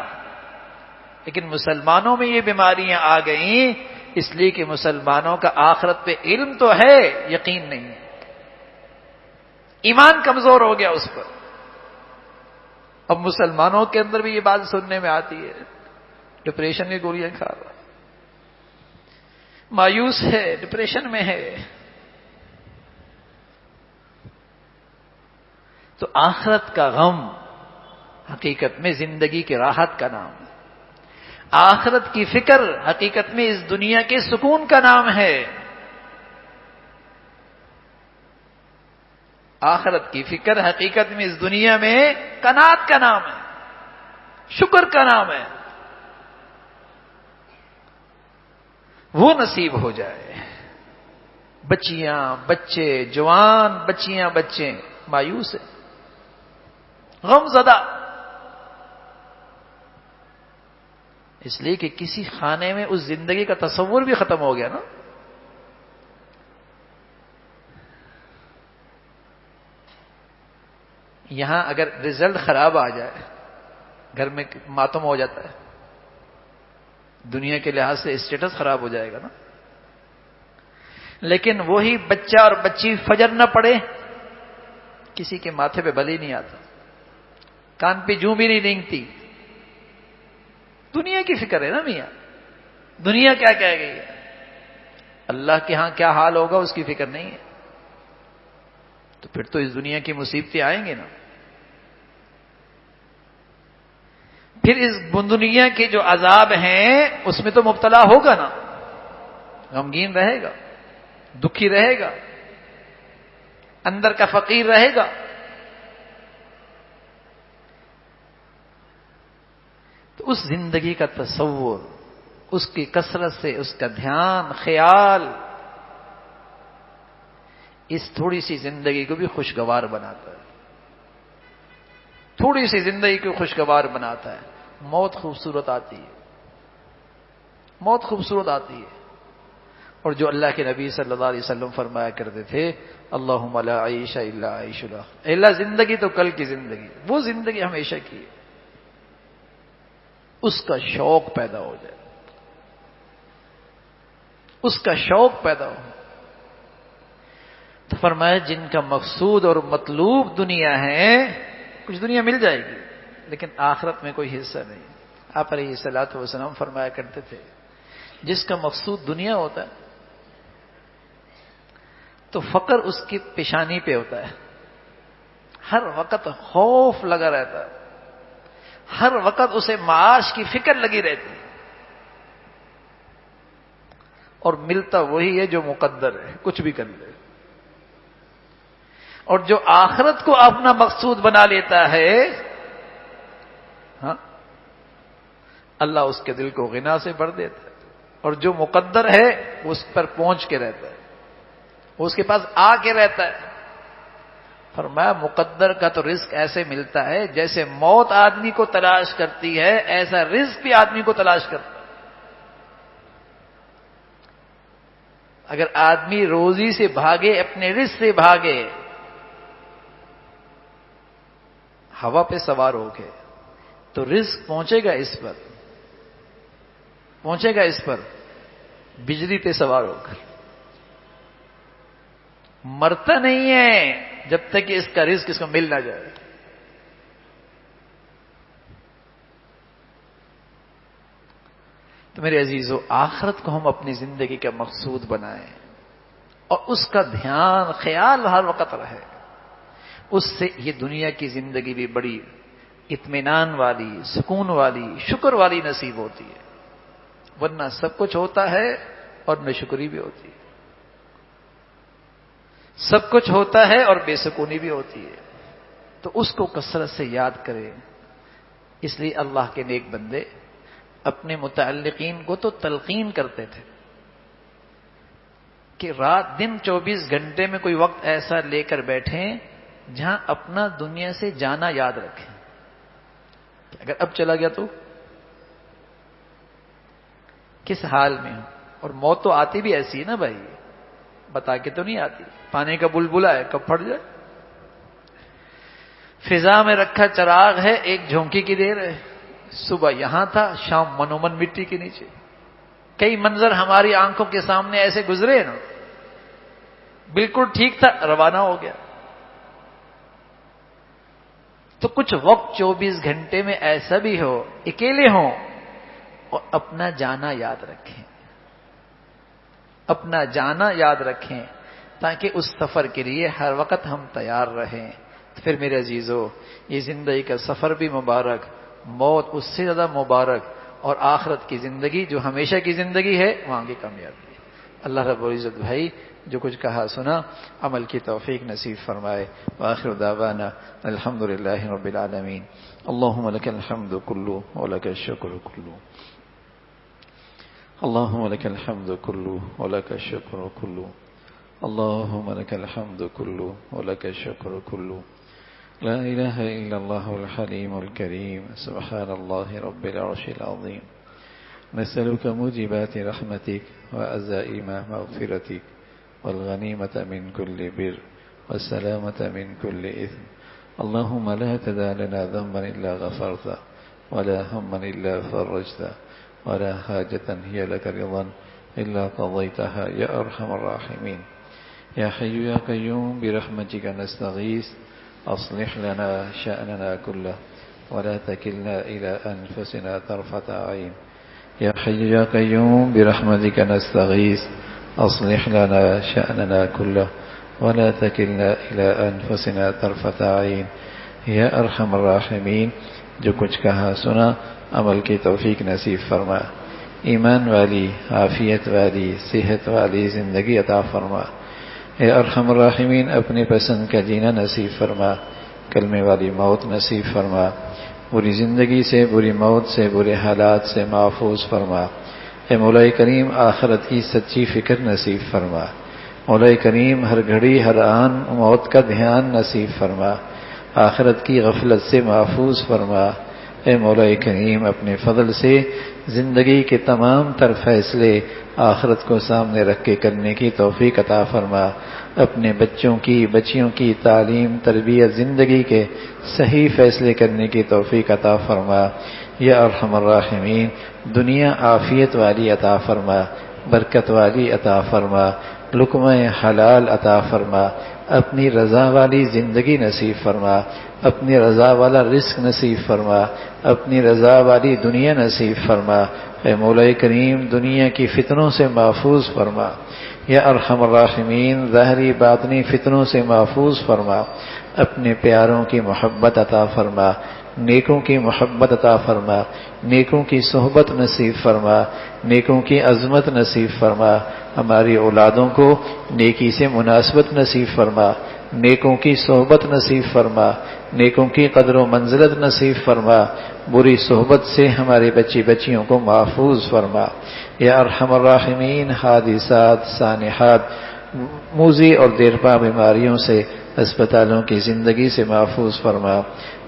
لیکن مسلمانوں میں یہ بیماریاں آ گئیں اس لیے کہ مسلمانوں کا آخرت پہ علم تو ہے، یقین نہیں ہے، ایمان کمزور ہو گیا اس پر۔ اب مسلمانوں کے اندر بھی یہ بات سننے میں آتی ہے، ڈپریشن کی گولیاں کھا رہا، مایوس ہے، ڈپریشن میں ہے۔ تو آخرت کا غم حقیقت میں زندگی کی راحت کا نام ہے، آخرت کی فکر حقیقت میں اس دنیا کے سکون کا نام ہے، آخرت کی فکر حقیقت میں اس دنیا میں قناعت کا نام ہے، شکر کا نام ہے۔ وہ نصیب ہو جائے، بچیاں بچے جوان، بچیاں بچے مایوس ہیں، غم زدہ، اس لیے کہ کسی خانے میں اس زندگی کا تصور بھی ختم ہو گیا نا۔ یہاں اگر رزلٹ خراب آ جائے گھر میں ماتم ہو جاتا ہے، دنیا کے لحاظ سے اسٹیٹس خراب ہو جائے گا نا، لیکن وہی بچہ اور بچی فجر نہ پڑے کسی کے ماتھے پہ بل ہی نہیں آتا، کان پہ جوں بھی نہیں رینگتی، دنیا کی فکر ہے نا میاں، دنیا کیا کہہ گئی ہے، اللہ کے ہاں کیا حال ہوگا اس کی فکر نہیں ہے، تو پھر تو اس دنیا کی مصیبتیں آئیں گے نا، پھر اس دنیا کے جو عذاب ہیں اس میں تو مبتلا ہوگا نا، غمگین رہے گا، دکھی رہے گا، اندر کا فقیر رہے گا۔ تو اس زندگی کا تصور، اس کی کثرت سے اس کا دھیان خیال اس تھوڑی سی زندگی کو بھی خوشگوار بناتا ہے، تھوڑی سی زندگی کو خوشگوار بناتا ہے۔ موت خوبصورت آتی ہے، موت خوبصورت آتی ہے، اور جو اللہ کے نبی صلی اللہ علیہ وسلم فرمایا کرتے تھے اللہم لا عیش الا عیش الاخرہ، اے اللہ زندگی تو کل کی زندگی، وہ زندگی ہمیشہ کی ہے، اس کا شوق پیدا ہو جائے، اس کا شوق پیدا ہو۔ تو فرمایا جن کا مقصود اور مطلوب دنیا ہے، کچھ دنیا مل جائے گی لیکن آخرت میں کوئی حصہ نہیں۔ آپ علیہ الصلوۃ والسلام فرمایا کرتے تھے جس کا مقصود دنیا ہوتا ہے تو فقر اس کی پیشانی پہ ہوتا ہے، ہر وقت خوف لگا رہتا ہے، ہر وقت اسے معاش کی فکر لگی رہتی ہے، اور ملتا وہی ہے جو مقدر ہے، کچھ بھی کر لے۔ اور جو آخرت کو اپنا مقصود بنا لیتا ہے، ہاں، اللہ اس کے دل کو غنا سے بھر دیتا ہے، اور جو مقدر ہے وہ اس پر پہنچ کے رہتا ہے، وہ اس کے پاس آ کے رہتا ہے، فرمایا مقدر کا تو رزق ایسے ملتا ہے جیسے موت آدمی کو تلاش کرتی ہے، ایسا رزق بھی آدمی کو تلاش کرتا ہے۔ اگر آدمی روزی سے بھاگے، اپنے رزق سے بھاگے، ہوا پہ سوار ہو کے، تو رزق پہنچے گا اس پر، پہنچے گا اس پر بجلی پہ سوار ہو کر۔ مرتا نہیں ہے جب تک کہ اس کا رزق اس کو مل نہ جائے۔ تو میرے عزیزو، آخرت کو ہم اپنی زندگی کا مقصود بنائیں اور اس کا دھیان خیال ہر وقت رہے، اس سے یہ دنیا کی زندگی بھی بڑی اطمینان والی، سکون والی، شکر والی نصیب ہوتی ہے۔ ورنہ سب کچھ ہوتا ہے اور ناشکری بھی ہوتی ہے، سب کچھ ہوتا ہے اور بے سکونی بھی ہوتی ہے۔ تو اس کو کثرت سے یاد کریں۔ اس لیے اللہ کے نیک بندے اپنے متعلقین کو تو تلقین کرتے تھے کہ رات دن 24 گھنٹے میں کوئی وقت ایسا لے کر بیٹھیں جہاں اپنا دنیا سے جانا یاد رکھیں۔ اگر اب چلا گیا تو کس حال میں ہوں؟ اور موت تو آتی بھی ایسی ہے نا بھائی، بتا کے تو نہیں آتی۔ پانی کا بلبلا ہے، کب پھٹ جائے۔ فضا میں رکھا چراغ ہے، ایک جھونکی کی دیر ہے، صبح یہاں تھا، شام منومن مٹی کے نیچے۔ کئی منظر ہماری آنکھوں کے سامنے ایسے گزرے نا، بالکل ٹھیک تھا، روانہ ہو گیا۔ تو کچھ وقت 24 گھنٹے میں ایسا بھی ہو اکیلے ہوں اور اپنا جانا یاد رکھیں، اپنا جانا یاد رکھیں، تاکہ اس سفر کے لیے ہر وقت ہم تیار رہیں۔ تو پھر میرے عزیزو، یہ زندگی کا سفر بھی مبارک، موت اس سے زیادہ مبارک، اور آخرت کی زندگی جو ہمیشہ کی زندگی ہے، وہاں کی کامیابی ہے۔ اللہ رب العزت بھائی جو کچھ کہا سنا، عمل کی توفیق نصیب فرمائے۔ وآخر دعوانا الحمدللہ رب العالمین۔ اللہم لک الحمد کلو ولک الشکر کلو، اللہم لک الحمد کلو ولک الشکر کلو، اللہم لک الحمد کلو ولک الشکر کلو، لا الہ الا اللہ الحلیم الکریم، سبحان اللہ رب العرش العظیم، نسألك موجبات رحمتك وعزائم مغفرتك والغنیمة من كل بر والسلامة من كل إثم، اللهم لا تدع لنا ذنبا إلا غفرته ولا هما إلا فرجته ولا حاجة هي لك رضا إلا قضيتها يا أرحم الراحمين، يا حي يا قيوم برحمتك نستغيث، أصلح لنا شأننا كله ولا تكلنا إلى أنفسنا طرفة عين، يا حي يا قيوم برحمتك نستغيث، أصلح لنا شأننا كله ولا تكلنا إلى أنفسنا طرفة عين، يا أرحم الراحمين۔ جو کچھ کہا سنا، عمل کی توفیق نصیب فرما، ایمان والی، عافیت والی، صحت والی زندگی عطا فرما۔ اے ارحم الراحمین، اپنی پسند کا جینا نصیب فرما، کلمے والی موت نصیب فرما، بری زندگی سے، بری موت سے، برے حالات سے محفوظ فرما۔ اے مولا کریم، آخرت کی سچی فکر نصیب فرما۔ مولا کریم، ہر گھڑی ہر آن موت کا دھیان نصیب فرما، آخرت کی غفلت سے محفوظ فرما۔ اے مولا کریم، اپنے فضل سے زندگی کے تمام تر فیصلے آخرت کو سامنے رکھ کے کرنے کی توفیق عطا فرما، اپنے بچوں کی، بچیوں کی تعلیم، تربیت، زندگی کے صحیح فیصلے کرنے کی توفیق عطا فرما۔ یا ارحم الراحمین، دنیا عافیت والی عطا فرما، برکت والی عطا فرما، لقمہ حلال عطا فرما، اپنی رضا والی زندگی نصیب فرما، اپنی رضا والا رزق نصیب فرما، اپنی رضا والی دنیا نصیب فرما۔ اے مولا کریم، دنیا کی فتنوں سے محفوظ فرما، یا ارحم الراحمین، ظاہری باطنی فتنوں سے محفوظ فرما، اپنے پیاروں کی محبت عطا فرما، نیکوں کی محبت عطا فرما، نیکوں کی صحبت نصیب فرما، نیکوں کی عظمت نصیب فرما، ہماری اولادوں کو نیکی سے مناسبت نصیب فرما، نیکوں کی صحبت نصیب فرما، نیکوں کی قدر و منزلت نصیب فرما، بری صحبت سے ہماری بچی بچیوں کو محفوظ فرما۔ یا ارحم الراحمین، حادثات، سانحات، موذی اور دیرپا بیماریوں سے اسپتالوں کی زندگی سے محفوظ فرما۔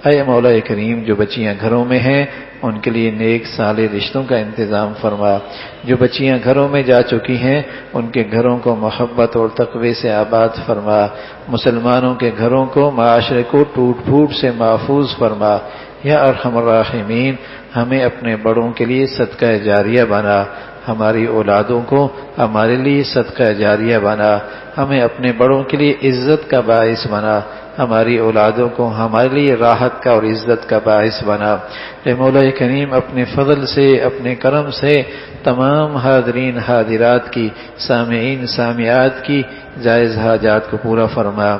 اے مولا کریم، جو بچیاں گھروں میں ہیں ان کے لیے نیک صالح رشتوں کا انتظام فرما۔ جو بچیاں گھروں میں جا چکی ہیں ان کے گھروں کو محبت اور تقوی سے آباد فرما۔ مسلمانوں کے گھروں کو، معاشرے کو ٹوٹ پھوٹ سے محفوظ فرما۔ یا ارحم الراحمین، ہمیں اپنے بڑوں کے لیے صدقہ جاریہ بنا، ہماری اولادوں کو ہمارے لیے صدقہ جاریہ بنا، ہمیں اپنے بڑوں کے لیے عزت کا باعث بنا، ہماری اولادوں کو ہمارے لیے راحت کا اور عزت کا باعث بنا۔ اے مولا کریم، اپنے فضل سے، اپنے کرم سے تمام حاضرین حاضرات کی، سامعین سامعات کی جائز حاجات کو پورا فرما،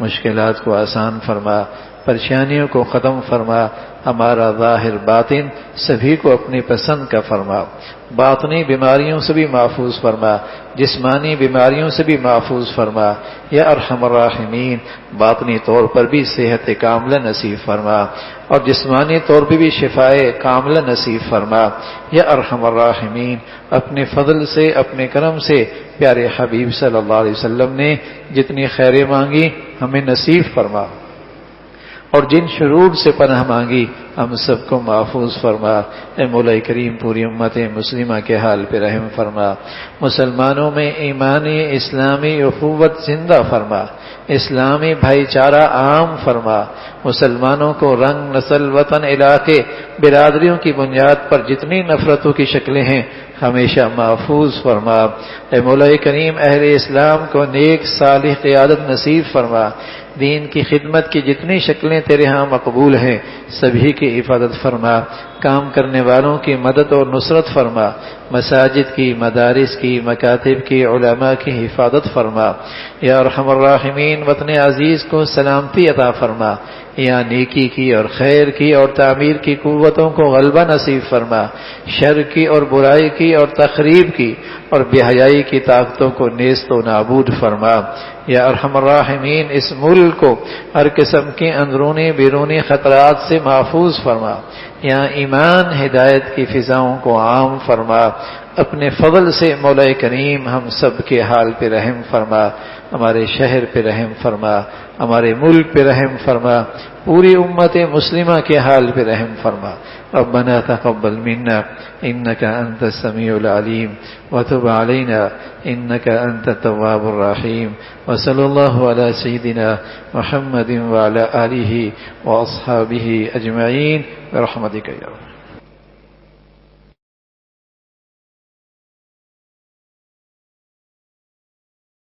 مشکلات کو آسان فرما، پریشانیوں کو ختم فرما، ہمارا ظاہر باطن سبھی کو اپنی پسند کا فرما، باطنی بیماریوں سے بھی محفوظ فرما، جسمانی بیماریوں سے بھی محفوظ فرما۔ یا ارحم الراحمین، باطنی طور پر بھی صحت کاملہ نصیب فرما اور جسمانی طور پر بھی شفاء کاملہ نصیب فرما۔ یا ارحم الراحمین، اپنے فضل سے، اپنے کرم سے پیارے حبیب صلی اللہ علیہ وسلم نے جتنی خیریں مانگی ہمیں نصیب فرما، اور جن شرور سے پناہ مانگی ہم سب کو محفوظ فرما۔ اے مولا کریم، پوری امت مسلمہ کے حال پہ رحم فرما، مسلمانوں میں ایمانی اسلامی اخوت زندہ فرما، اسلامی بھائی چارہ عام فرما، مسلمانوں کو رنگ، نسل، وطن، علاقے، برادریوں کی بنیاد پر جتنی نفرتوں کی شکلیں ہیں ہمیشہ محفوظ فرما۔ اے مولا کریم، اہل اسلام کو نیک صالح قیادت نصیب فرما، دین کی خدمت کی جتنی شکلیں تیرے ہاں مقبول ہیں سبھی کی حفاظت فرما، کام کرنے والوں کی مدد اور نصرت فرما، مساجد کی، مدارس کی، مکاتب کی، علماء کی حفاظت فرما۔ یا ارحم الراحمین، وطن عزیز کو سلامتی عطا فرما، یا نیکی کی اور خیر کی اور تعمیر کی قوتوں کو غلبہ نصیب فرما، شر کی اور برائی کی اور تخریب کی اور بے حیائی کی طاقتوں کو نیست و نابود فرما۔ یا ارحم الراحمین، اس ملک کو ہر قسم کے اندرونی بیرونی خطرات سے محفوظ فرما، یہاں ایمان ہدایت کی فضاؤں کو عام فرما۔ اپنے فضل سے مولا کریم ہم سب کے حال پہ رحم فرما، ہمارے شہر پہ رحم فرما، ہمارے ملک پہ رحم فرما، پوری امت مسلمہ کے حال پہ رحم فرما۔ ربنا تقبل منا انك انت السميع العليم وتب علينا انك انت التواب الرحيم، وصلى الله على سيدنا محمد وعلى آله واصحابه اجمعين برحمتك يا رب۔